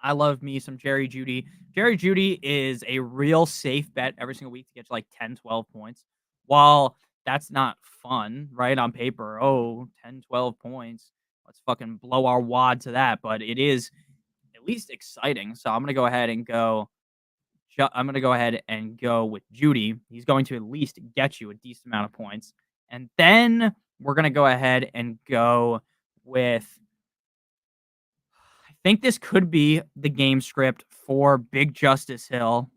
I love me some Jerry Judy. Jerry Judy is a real safe bet every single week to get you like 10, 12 points. While that's not fun, right, on paper. 10, 12 points. Let's fucking blow our wad to that. But it is at least exciting. So I'm going to go ahead and go with Judy. He's going to at least get you a decent amount of points. And then we're going to go ahead and go with, I think this could be the game script for Big Justice Hill.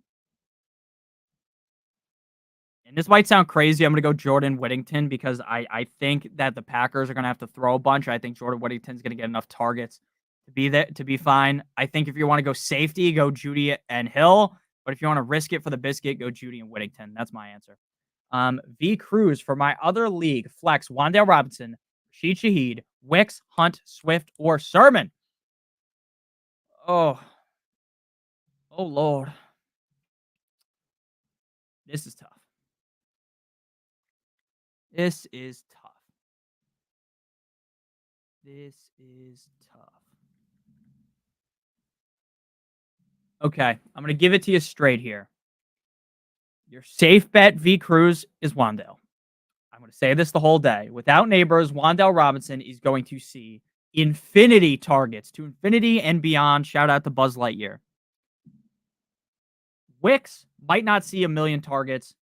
And this might sound crazy. I'm going to go Jordan Whittington because I think that the Packers are going to have to throw a bunch. I think Jordan Whittington's going to get enough targets to be fine. I think if you want to go safety, go Judy and Hill. But if you want to risk it for the biscuit, go Judy and Whittington. That's my answer. V Cruz for my other league, flex Wan'Dale Robinson, Rashid Shaheed, Wicks, Hunt, Swift, or Sermon. Oh, Lord. This is tough. This is tough. This is tough. Okay, I'm going to give it to you straight here. Your safe bet V Cruz is Wandale. I'm going to say this the whole day. Without Neighbors, Wandale Robinson is going to see infinity targets to infinity and beyond. Shout out to Buzz Lightyear. Wicks might not see a million targets,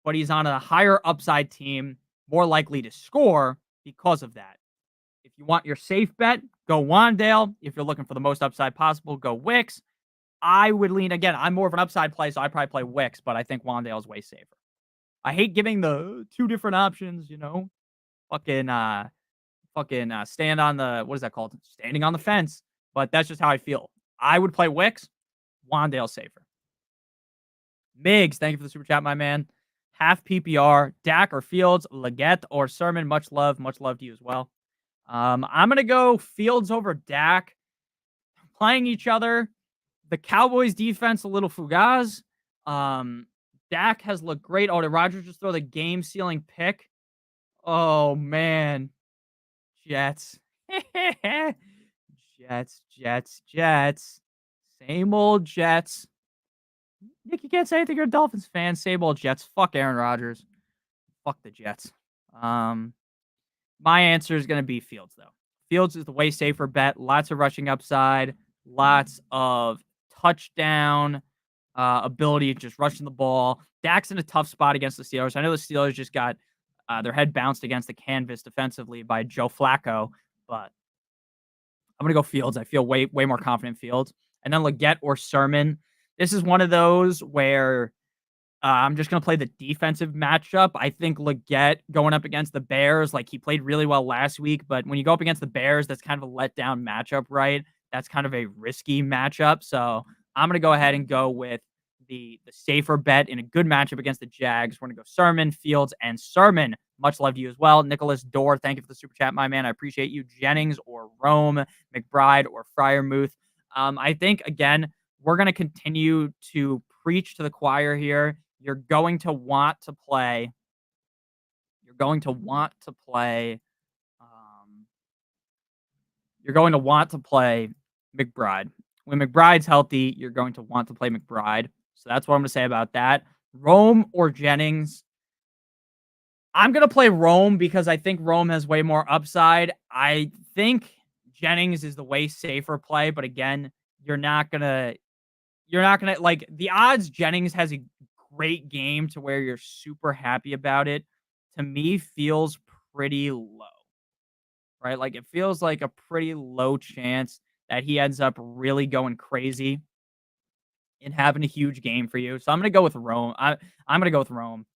but he's on a higher upside team, more likely to score because of that. If you want your safe bet, go Wandale. If you're looking for the most upside possible, go Wicks. I would lean again. I'm more of an upside play, so I'd probably play Wicks, but I think Wandale is way safer. I hate giving the two different options, fucking stand on the what is that called? Standing on the fence. But that's just how I feel. I would play Wicks. Wandale safer. Migs, thank you for the super chat, my man. Half PPR, Dak or Fields, Leggett or Sermon. Much love to you as well. I'm gonna go Fields over Dak. Playing each other. The Cowboys defense a little fugaz. Dak has looked great. Oh, did Rodgers just throw the game sealing pick? Oh man. Jets. Jets. Same old Jets. Nick, you can't say anything. You're a Dolphins fan. Same old Jets. Fuck Aaron Rodgers. Fuck the Jets. My answer is going to be Fields, though. Fields is the way safer bet. Lots of rushing upside. Lots of touchdown ability, just rushing the ball. Dak's in a tough spot against the Steelers. I know the Steelers just got their head bounced against the canvas defensively by Joe Flacco, but I'm going to go Fields. I feel way more confident in Fields. And then Leggett or Sermon. This is one of those where I'm just going to play the defensive matchup. I think Leggett going up against the Bears, like he played really well last week, but when you go up against the Bears, that's kind of a letdown matchup, right? That's kind of a risky matchup. So I'm going to go ahead and go with the safer bet in a good matchup against the Jags. We're going to go Sermon, Fields, and Sermon. Much love to you as well. Nicholas Dorr, thank you for the super chat, my man. I appreciate you. Jennings or Rome, McBride or Fryermuth. I think, again, we're going to continue to preach to the choir here. You're going to want to play. You're going to want to play McBride. When McBride's healthy, you're going to want to play McBride. So that's what I'm going to say about that. Rome or Jennings. I'm going to play Rome because I think Rome has way more upside. I think Jennings is the way safer play, but again, you're not going to like the odds Jennings has a great game to where you're super happy about it, to me feels pretty low, right? Like it feels like a pretty low chance that he ends up really going crazy and having a huge game for you. So I'm going to go with Rome. I'm going to go with Rome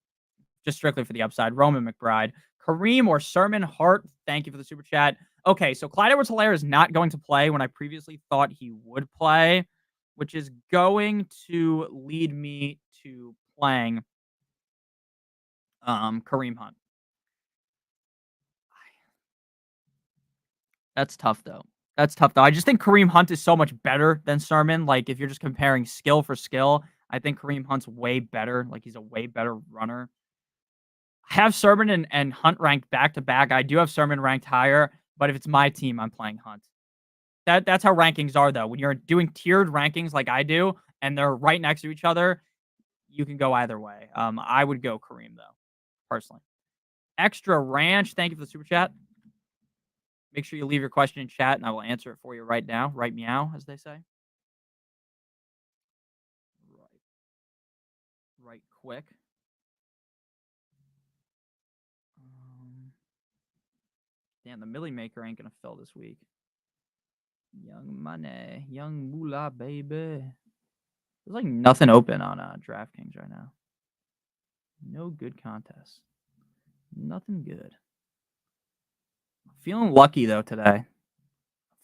just strictly for the upside. Rome and McBride. Kareem or Sermon Hart, thank you for the super chat. Okay, so Clyde Edwards-Helaire is not going to play when I previously thought he would play, which is going to lead me to playing Kareem Hunt. That's tough, though. I just think Kareem Hunt is so much better than Sermon. Like, if you're just comparing skill for skill, I think Kareem Hunt's way better. Like, he's a way better runner. I have Sermon and Hunt ranked back-to-back. I do have Sermon ranked higher, but if it's my team, I'm playing Hunt. That's how rankings are, though. When you're doing tiered rankings like I do, and they're right next to each other, you can go either way. I would go Kareem, though, personally. Extra Ranch, thank you for the super chat. Make sure you leave your question in chat, and I will answer it for you right now. Right meow, as they say. Right quick. Damn, the Millie Maker ain't going to fill this week. Young money. Young moolah, baby. There's like nothing open on DraftKings right now. No good contests. Nothing good. Feeling lucky, though, today.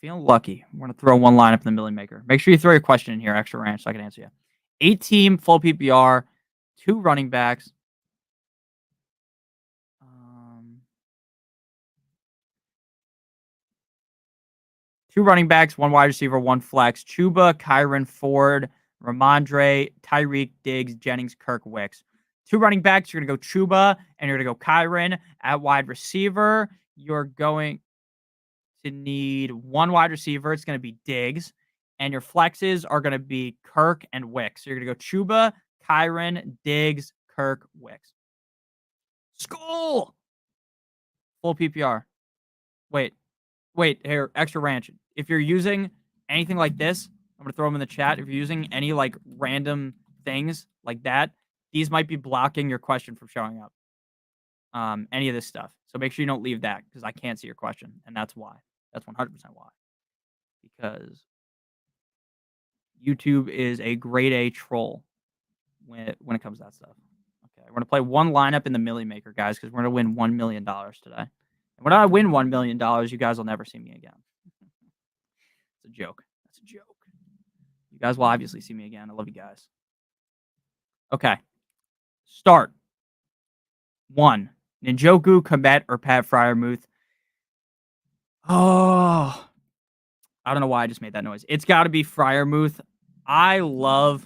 Feeling lucky. I'm going to throw one lineup in the Millie Maker. Make sure you throw your question in here, Extra Ranch, so I can answer you. 8-team, full PPR, 2 running backs. 2 running backs, 1 wide receiver, 1 flex. Chuba, Kyron, Ford, Ramondre, Tyreek, Diggs, Jennings, Kirk, Wicks. 2 running backs, you're going to go Chuba and you're going to go Kyron. At wide receiver, you're going to need 1 wide receiver. It's going to be Diggs. And your flexes are going to be Kirk and Wicks. So you're going to go Chuba, Kyron, Diggs, Kirk, Wicks. Skull! Full PPR. Wait, here, extra ranch. If you're using anything like this, I'm going to throw them in the chat. If you're using any like random things like that, these might be blocking your question from showing up. Any of this stuff. So make sure you don't leave that because I can't see your question. And that's why. That's 100% why. Because YouTube is a grade A troll when it comes to that stuff. Okay, we're going to play one lineup in the Millie Maker, guys, because we're going to win $1 million today. And when I win $1 million, you guys will never see me again. It's a joke. That's a joke. You guys will obviously see me again. I love you guys. Okay. Start. 1. Njoku, Komet, or Pat Fryermuth. Oh. I don't know why I just made that noise. It's got to be Fryermuth. I love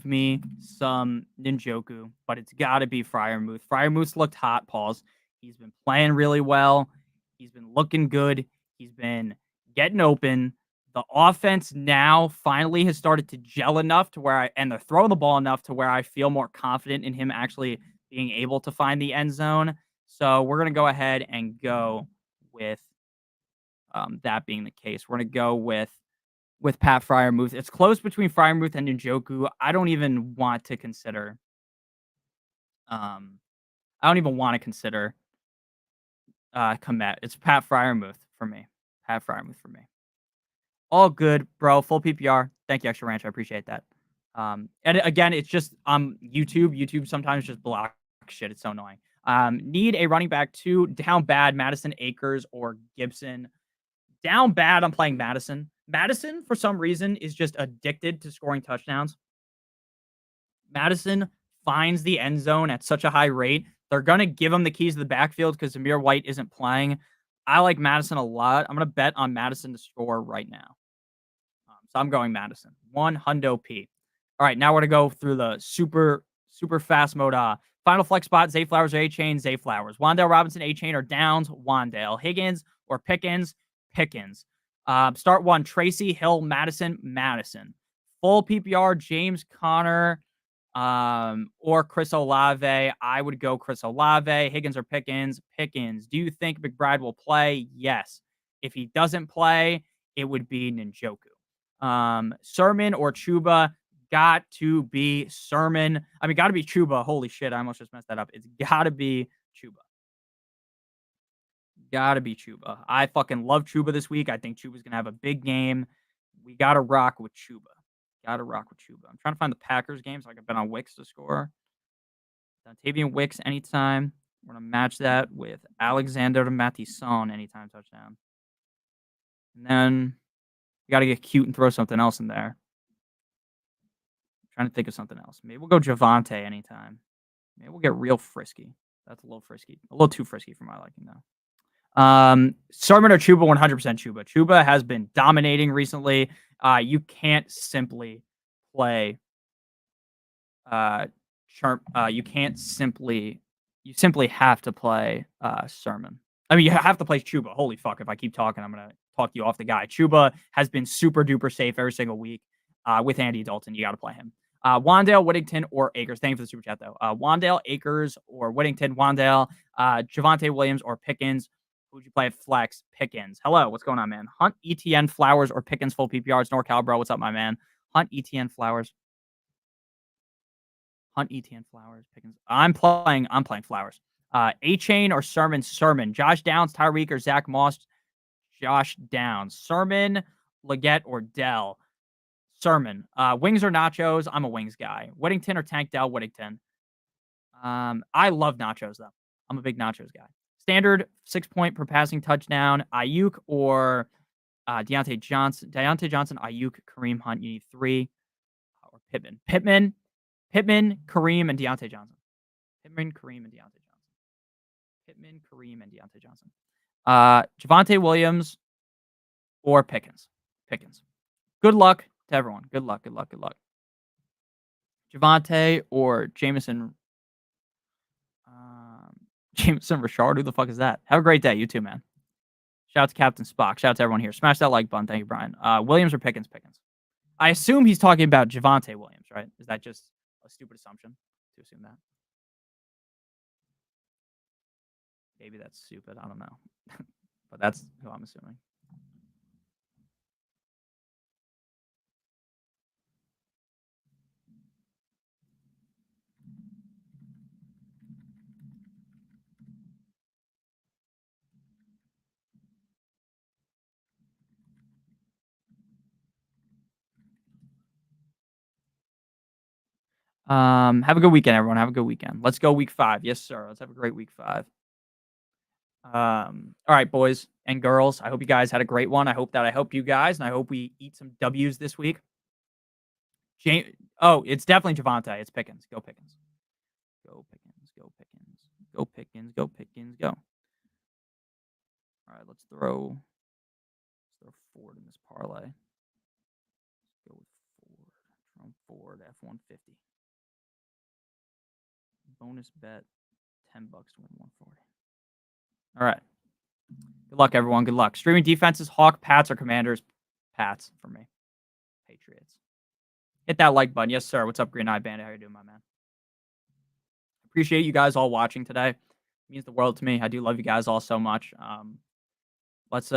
me some Njoku, but it's got to be Fryermuth. Fryermuth's looked hot, Pauls. He's been playing really well. He's been looking good. He's been getting open. The offense now finally has started to gel enough to where and they're throwing the ball enough to where I feel more confident in him actually being able to find the end zone. So we're going to go ahead and go with that being the case. We're going to go with Pat Fryermuth. It's close between Fryermuth and Njoku. I don't even want to consider Komet. It's Pat Fryermuth for me. Pat Fryermuth for me. All good, bro. Full PPR. Thank you, Extra Ranch. I appreciate that. And again, it's just YouTube. YouTube sometimes just blocks shit. It's so annoying. Need a running back 2. Down bad, Madison, Akers, or Gibson. Down bad, I'm playing Madison. Madison, for some reason, is just addicted to scoring touchdowns. Madison finds the end zone at such a high rate. They're going to give him the keys to the backfield because Zamir White isn't playing. I like Madison a lot. I'm going to bet on Madison to score right now. So I'm going Madison. 1 hundo P. All right, now we're going to go through the super fast mode. Final flex spot, Zay Flowers or A-Chain, Zay Flowers. Wan'Dale Robinson, A-Chain or Downs, Wan'Dale. Higgins or Pickens, Pickens. Start 1, Tracy, Hill, Madison, Madison. Full PPR, James Conner or Chris Olave. I would go Chris Olave. Higgins or Pickens, Pickens. Do you think McBride will play? Yes. If he doesn't play, it would be Njoku. Sermon or Chuba. Got to be Sermon. I mean, got to be Chuba. Holy shit, I almost just messed that up. It's got to be Chuba. Got to be Chuba. I fucking love Chuba this week. I think Chuba's going to have a big game. We got to rock with Chuba. Got to rock with Chuba. I'm trying to find the Packers game so I can bet on Wicks to score. Dontavian Wicks anytime. We're going to match that with Alexander Mattison anytime touchdown. And then we got to get cute and throw something else in there. Trying to think of something else. Maybe we'll go Javonte anytime. Maybe we'll get real frisky. That's a little frisky. A little too frisky for my liking, though. Sermon or Chuba, 100% Chuba. Chuba has been dominating recently. You can't simply play you simply have to play Sermon. I mean, you have to play Chuba. Holy fuck, if I keep talking, I'm going to talk you off the guy. Chuba has been super duper safe every single week. With Andy Dalton, you got to play him. Wan'Dale, Whittington, or Akers. Thank you for the super chat, though. Wan'Dale, Akers, or Whittington. Wan'Dale, Javonte Williams, or Pickens. Who'd you play at flex? Pickens. Hello, what's going on, man? Hunt, ETN, Flowers, or Pickens full PPR. It's NorCal, bro. What's up, my man? Hunt, ETN, Flowers. Hunt, ETN, Flowers, Pickens. I'm playing Flowers. A-Chain or Sermon? Sermon. Josh Downs, Tyreek, or Zach Moss? Josh Downs. Sermon, Leggett, or Dell? Sermon. Wings or nachos? I'm a wings guy. Whittington or Tank Dell? Whittington. I love nachos, though. I'm a big nachos guy. Standard 6 point per passing touchdown. Ayuk or Deontay Johnson. Deontay Johnson, Ayuk, Kareem Hunt. You need 3. Or Pittman. Pittman, Kareem, and Deontay Johnson. Pittman, Kareem, and Deontay Johnson. Pittman, Kareem, and Deontay Johnson. Javonte Williams or Pickens. Pickens. Good luck to everyone. Good luck. Javonte or Jameson. Jameson Richard. Who the fuck is that? Have a great day. You too, man. Shout out to Captain Spock. Shout out to everyone here. Smash that like button. Thank you, Brian. Williams or Pickens? Pickens. I assume he's talking about Javonte Williams, right? Is that just a stupid assumption to assume that? Maybe that's stupid. I don't know. But that's who I'm assuming. Have a good weekend, everyone. Have a good weekend. Let's go week 5. Yes, sir. Let's have a great week 5. All right, boys and girls. I hope you guys had a great one. I hope that I helped you guys, and I hope we eat some W's this week. Oh, it's definitely Javonte. It's Pickens. Go Pickens. Go Pickens. Go Pickens. Go Pickens. Go Pickens. Go. All right, let's throw Ford in this parlay. Let's go with Ford. From Ford F-150. Bonus bet, $10 to win 140. All right. Good luck, everyone. Good luck. Streaming defenses, Hawk, Pats, or Commanders? Pats for me. Patriots. Hit that like button. Yes, sir. What's up, Green Eye Bandit? How you doing, my man? Appreciate you guys all watching today. It means the world to me. I do love you guys all so much. Let's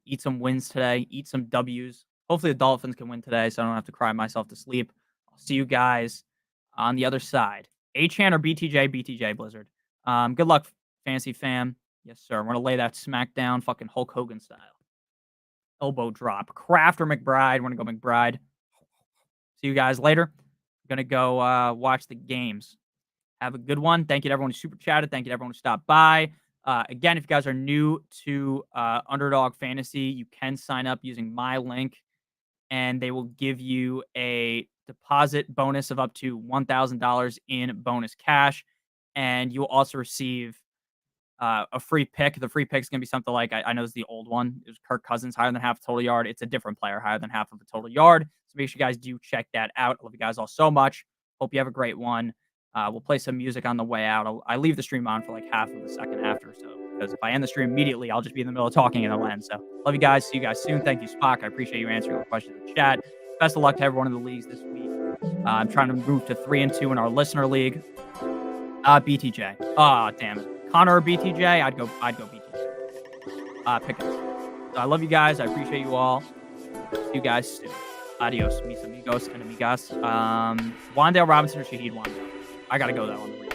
eat some wins today. Eat some W's. Hopefully the Dolphins can win today so I don't have to cry myself to sleep. I'll see you guys on the other side. H-Han or BTJ? BTJ, Blizzard. Good luck, fantasy fam. Yes, sir. We're going to lay that smack down fucking Hulk Hogan style. Elbow drop. Kraft or McBride? We're going to go McBride. See you guys later. I'm going to go watch the games. Have a good one. Thank you to everyone who super chatted. Thank you to everyone who stopped by. Again, if you guys are new to Underdog Fantasy, you can sign up using my link, and they will give you a deposit bonus of up to $1,000 in bonus cash, and you will also receive a free pick. The free pick is going to be something like, I know it's the old one. It was Kirk Cousins, higher than half a total yard. It's a different player, higher than half of a total yard. So make sure you guys do check that out. I love you guys all so much. Hope you have a great one. We'll play some music on the way out. I leave the stream on for like half of the second after, so because if I end the stream immediately, I'll just be in the middle of talking and it'll end. So love you guys. See you guys soon. Thank you, Spock. I appreciate you answering the questions in the chat. Best of luck to everyone in the leagues this week. I'm trying to move to 3-2 in our listener league. BTJ. Damn it. Connor or BTJ? I'd go BTJ. Pickens. So I love you guys. I appreciate you all. See you guys soon. Adios, mis amigos and amigas. Wandale Robinson or Shaheed Wandale? I gotta go that one.